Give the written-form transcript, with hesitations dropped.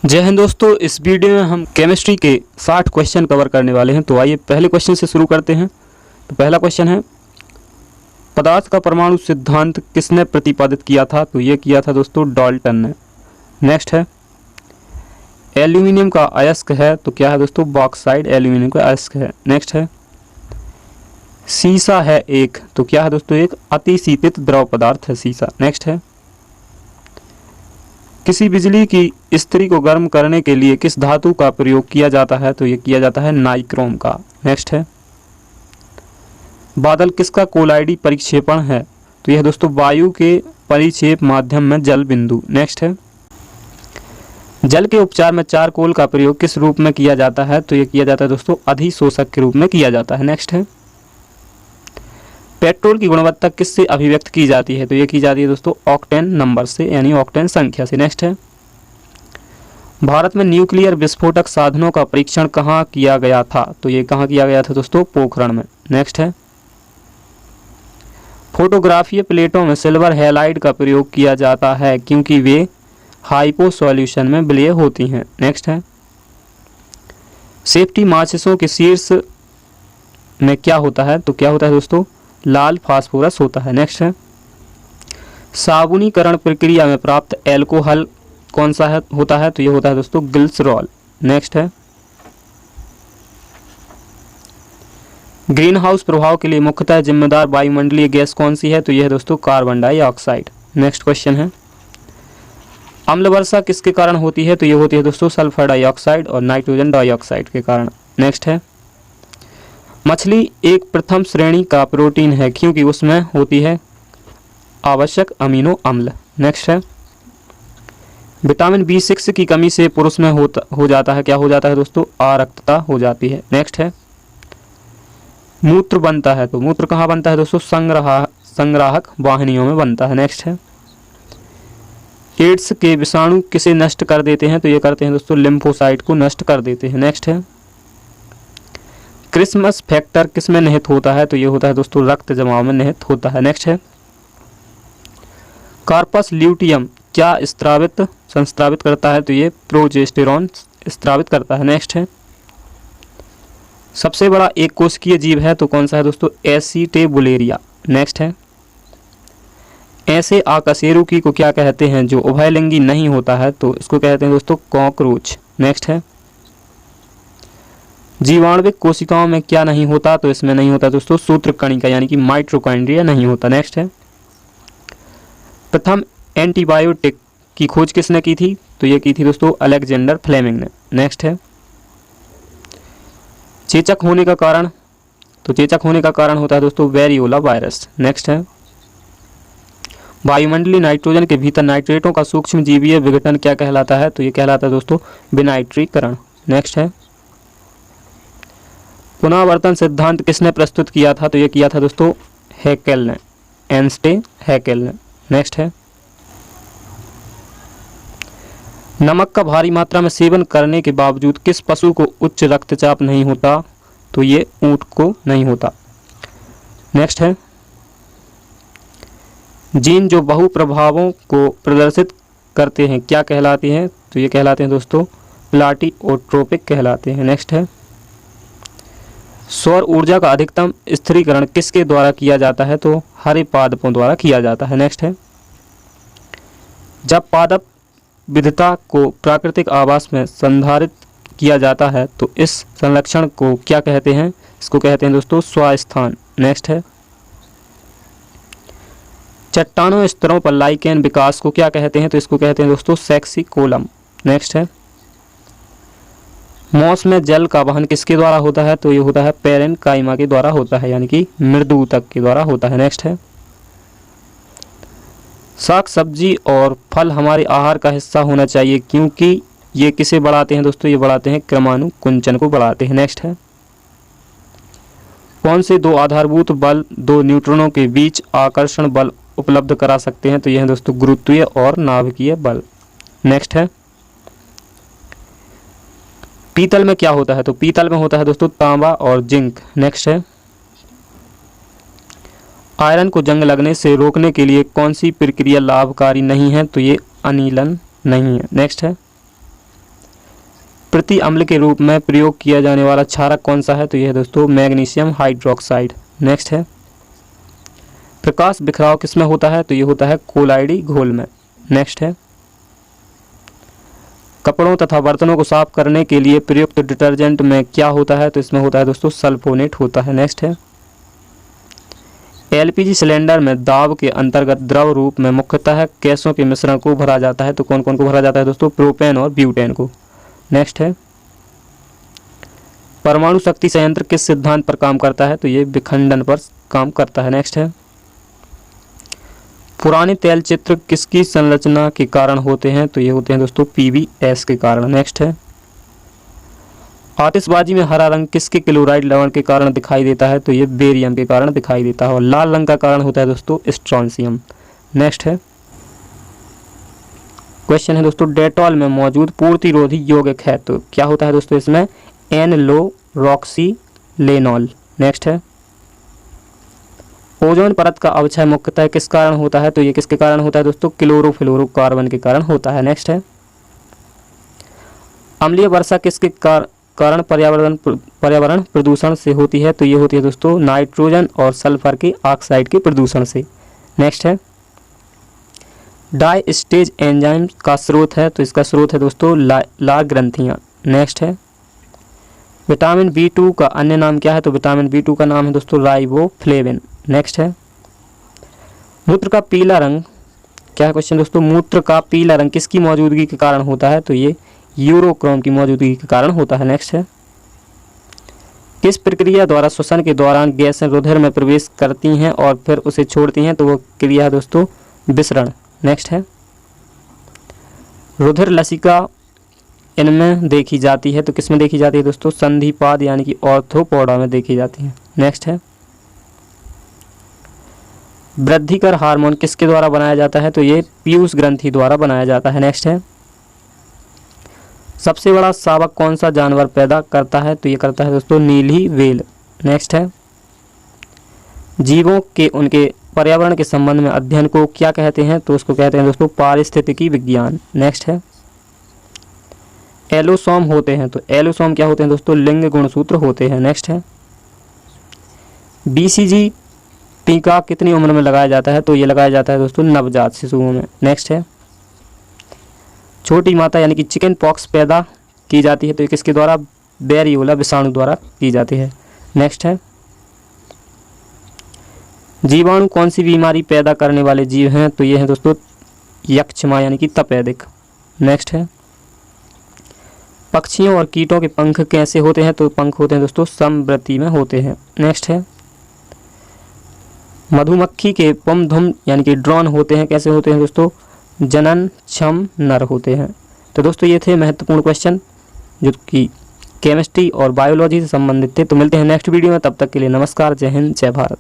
जय हिंद दोस्तों, इस वीडियो में हम केमिस्ट्री के 60 क्वेश्चन कवर करने वाले हैं। तो आइए पहले क्वेश्चन से शुरू करते हैं। तो पहला क्वेश्चन है, पदार्थ का परमाणु सिद्धांत किसने प्रतिपादित किया था? तो ये किया था दोस्तों डाल्टन ने। नेक्स्ट है, एल्यूमिनियम का अयस्क है तो क्या है दोस्तों? बॉक्साइड एल्यूमिनियम का अयस्क है। नेक्स्ट है, सीसा है एक तो क्या है दोस्तों? एक अतिशीतित द्रव पदार्थ है सीसा। नेक्स्ट है, किसी बिजली की इस्त्री को गर्म करने के लिए किस धातु का प्रयोग किया जाता है? तो ये किया जाता है नाइक्रोम का। नेक्स्ट है, बादल किसका कोलाइडी परिक्षेपण है? तो यह दोस्तों वायु के परिक्षेप माध्यम में जल बिंदु। नेक्स्ट है, जल के उपचार में चारकोल का प्रयोग किस रूप में किया जाता है? तो ये किया जाता है दोस्तों अधिशोषक के रूप में किया जाता है। नेक्स्ट है, पेट्रोल की गुणवत्ता किससे अभिव्यक्त की जाती है? तो ये की जाती है दोस्तों ऑक्टेन नंबर से, यानी ऑक्टेन संख्या से। नेक्स्ट है, भारत में न्यूक्लियर विस्फोटक साधनों का परीक्षण कहाँ किया गया था? तो ये कहाँ किया गया था दोस्तों? पोखरण में। नेक्स्ट है, फोटोग्राफीय प्लेटों में सिल्वर हैलाइड का प्रयोग किया जाता है क्योंकि वे हाइपो सॉल्यूशन में विलय होती हैं। नेक्स्ट है, सेफ्टी माचिसों के शीर्ष में क्या होता है? तो क्या होता है दोस्तों? लाल फास्फोरस होता है। नेक्स्ट है, साबुनीकरण प्रक्रिया में प्राप्त एल्कोहल कौन सा है होता है? तो ये होता है दोस्तों ग्लिसरॉल। नेक्स्ट है, ग्रीन हाउस प्रभाव के लिए मुख्यतः जिम्मेदार वायुमंडलीय गैस कौन सी है? तो यह है दोस्तों कार्बन डाइऑक्साइड। नेक्स्ट क्वेश्चन है, अम्ल वर्षा किसके कारण होती है? तो ये होती है दोस्तों सल्फर डाइऑक्साइड और नाइट्रोजन डाइऑक्साइड के कारण। नेक्स्ट है, मछली एक प्रथम श्रेणी का प्रोटीन है क्योंकि उसमें होती है आवश्यक अमीनो अम्ल। नेक्स्ट है, विटामिन B6 की कमी से पुरुष में हो जाता है, क्या हो जाता है दोस्तों? आरक्तता हो जाती है। नेक्स्ट है, मूत्र बनता है तो मूत्र कहाँ बनता है दोस्तों? संग्राहक वाहिनियों में बनता है। नेक्स्ट है, एड्स के विषाणु किसे नष्ट कर देते हैं? तो ये करते हैं दोस्तों लिम्फोसाइट को नष्ट कर देते हैं। नेक्स्ट है, क्रिसमस फैक्टर किस में निहित होता है? तो ये होता है दोस्तों रक्त जमाव में निहित होता है। नेक्स्ट है, कार्पस ल्यूटियम क्या संस्रावित करता है? तो ये प्रोजेस्टेरॉन स्रावित करता है। नेक्स्ट है, सबसे बड़ा एक कोशिकीय जीव है तो कौन सा है दोस्तों? एसिटेबुलेरिया। नेक्स्ट है, ऐसे आकशेरुकी को क्या कहते हैं जो उभयलिंगी नहीं होता है? तो इसको कहते हैं दोस्तों कॉकरोच। नेक्स्ट है, जीवाणुविक कोशिकाओं में क्या नहीं होता? तो इसमें नहीं होता दोस्तों सूत्रकणिका यानी कि माइटोकॉन्ड्रिया नहीं होता। नेक्स्ट है, प्रथम एंटीबायोटिक की खोज किसने की थी? तो ये की थी दोस्तों अलेक्जेंडर फ्लेमिंग ने। नेक्स्ट है, चेचक होने का कारण? तो चेचक होने का कारण होता है दोस्तों वेरियोला वायरस। नेक्स्ट है, वायुमंडलीय नाइट्रोजन के भीतर नाइट्रेटों का सूक्ष्म जीवीय विघटन क्या कहलाता है? तो ये कहलाता है दोस्तों विनाइट्रीकरण। नेक्स्ट है, पुनरावर्तन सिद्धांत किसने प्रस्तुत किया था? तो ये किया था दोस्तों हैकेल ने, एर्नस्ट हैकेल ने। नेक्स्ट है, नमक का भारी मात्रा में सेवन करने के बावजूद किस पशु को उच्च रक्तचाप नहीं होता? तो ये ऊंट को नहीं होता। नेक्स्ट है, जीन जो बहु प्रभावों को प्रदर्शित करते हैं क्या कहलाते हैं? तो ये कहलाते हैं दोस्तों प्लाटिओट्रोपिक कहलाते हैं। नेक्स्ट है, सौर ऊर्जा का अधिकतम स्थिरीकरण किसके द्वारा किया जाता है? तो हरे पादपों द्वारा किया जाता है। नेक्स्ट है, जब पादप विविधता को प्राकृतिक आवास में संधारित किया जाता है तो इस संरक्षण को क्या कहते हैं? इसको कहते हैं दोस्तों स्वास्थान। नेक्स्ट है, चट्टानों स्तरों पर लाइकेन विकास को क्या कहते हैं? तो इसको कहते हैं दोस्तों सेक्सिकोलम। नेक्स्ट है, मॉस में जल का वहन किसके द्वारा होता है? तो ये होता है पेरेन्काइमा के द्वारा होता है, यानी कि मृदु ऊतक के द्वारा होता है। नेक्स्ट है, साग सब्जी और फल हमारे आहार का हिस्सा होना चाहिए क्योंकि ये किसे बढ़ाते हैं दोस्तों? ये बढ़ाते हैं क्रमानुकुंचन को बढ़ाते हैं। नेक्स्ट है, कौन से दो आधारभूत बल दो न्यूट्रॉनों के बीच आकर्षण बल उपलब्ध करा सकते हैं? तो यह है दोस्तों गुरुत्वीय और नाभिकीय बल। नेक्स्ट है, पीतल में क्या होता है? तो पीतल में होता है दोस्तों तांबा और जिंक। नेक्स्ट है, आयरन को जंग लगने से रोकने के लिए कौन सी प्रक्रिया लाभकारी नहीं है? तो ये अनिलन नहीं है। नेक्स्ट है, प्रति अम्ल के रूप में प्रयोग किया जाने वाला क्षारक कौन सा है? तो यह है दोस्तों मैग्नीशियम हाइड्रोक्साइड। नेक्स्ट है, प्रकाश बिखराव किसमें होता है? तो ये होता है कोलाइडी घोल में। नेक्स्ट है, कपड़ों तथा बर्तनों को साफ करने के लिए प्रयुक्त डिटर्जेंट में क्या होता है? तो इसमें होता है दोस्तों सल्फोनेट होता है। नेक्स्ट है, एलपीजी सिलेंडर में दाब के अंतर्गत द्रव रूप में मुख्यतः गैसों के मिश्रण को भरा जाता है। तो कौन कौन को भरा जाता है दोस्तों? प्रोपेन और ब्यूटेन को। नेक्स्ट है, परमाणु शक्ति संयंत्र किस सिद्धांत पर काम करता है? तो ये विखंडन पर काम करता है। नेक्स्ट है, पुराने तैल चित्र किसकी संरचना के कारण होते हैं? तो ये होते हैं दोस्तों पीवीएस के कारण। नेक्स्ट है, आतिशबाजी में हरा रंग किसके क्लोराइड लवण के कारण दिखाई देता है? तो ये बेरियम के कारण दिखाई देता है। और लाल रंग का कारण होता है दोस्तों स्ट्रोंशियम। नेक्स्ट है, क्वेश्चन है दोस्तों डेटॉल में मौजूद पूर्तिरोधी यौगिक है तो क्या होता है दोस्तों? इसमें एन-लो-रॉक्सीलेनॉल। नेक्स्ट है, ओजोन परत का अवक्षय मुख्यतः किस कारण होता है? तो ये किसके कारण होता है दोस्तों? क्लोरोफ्लोरोकार्बन के कारण होता है। नेक्स्ट है, अम्लीय वर्षा किसके कारण पर्यावरण प्रदूषण से होती है? तो ये होती है दोस्तों नाइट्रोजन और सल्फर के ऑक्साइड के प्रदूषण से। नेक्स्ट है, डाई स्टेज एंजाइम का स्रोत है तो इसका स्रोत है दोस्तों लाल ग्रंथियाँ। नेक्स्ट है, विटामिन B2 का अन्य नाम क्या है? तो विटामिन B2 का नाम है दोस्तों राइबोफ्लेविन। नेक्स्ट है, मूत्र का पीला रंग क्या है क्वेश्चन दोस्तों? मूत्र का पीला रंग किसकी मौजूदगी के कारण होता है? तो ये यूरोक्रोम की मौजूदगी के कारण होता है। नेक्स्ट है, किस प्रक्रिया द्वारा श्वसन के दौरान गैसें रुधिर में प्रवेश करती हैं और फिर उसे छोड़ती हैं? तो वो क्रिया है दोस्तों विसरण। नेक्स्ट है, रुधिर लसिका इनमें देखी जाती है तो किस में देखी जाती है दोस्तों? संधिपाद यानी कि ऑर्थोपोडा में देखी जाती है। नेक्स्ट है, वृद्धिकर हार्मोन किसके द्वारा बनाया जाता है? तो ये पीयूष ग्रंथि द्वारा बनाया जाता है। नेक्स्ट है, सबसे बड़ा शावक कौन सा जानवर पैदा करता है? तो ये करता है दोस्तों नीली व्हेल। नेक्स्ट है, जीवों के उनके पर्यावरण के संबंध में अध्ययन को क्या कहते हैं? तो उसको कहते हैं दोस्तों पारिस्थितिकी विज्ञान। नेक्स्ट है, एलोसोम होते हैं तो एलोसोम क्या होते हैं दोस्तों? लिंग गुणसूत्र होते हैं। नेक्स्ट है, BCG टीका कितनी उम्र में लगाया जाता है? तो ये लगाया जाता है दोस्तों नवजात शिशुओं में। नेक्स्ट है, छोटी माता यानी कि चिकन पॉक्स पैदा की जाती है तो ये किसके द्वारा? वेरियोला विषाणु द्वारा की जाती है। नेक्स्ट है, जीवाणु कौन सी बीमारी पैदा करने वाले जीव हैं? तो ये हैं दोस्तों यक्षमा यानी कि तपेदिक। नेक्स्ट है, पक्षियों और कीटों के पंख कैसे होते हैं? तो पंख होते हैं दोस्तों समवृत्ति में होते हैं। नेक्स्ट है, मधुमक्खी के पुंधुम यानी कि ड्रोन होते हैं कैसे होते हैं दोस्तों? जननक्षम नर होते हैं। तो दोस्तों ये थे महत्वपूर्ण क्वेश्चन जो कि केमिस्ट्री और बायोलॉजी से संबंधित थे। तो मिलते हैं नेक्स्ट वीडियो में, तब तक के लिए नमस्कार, जय हिंद, जय भारत।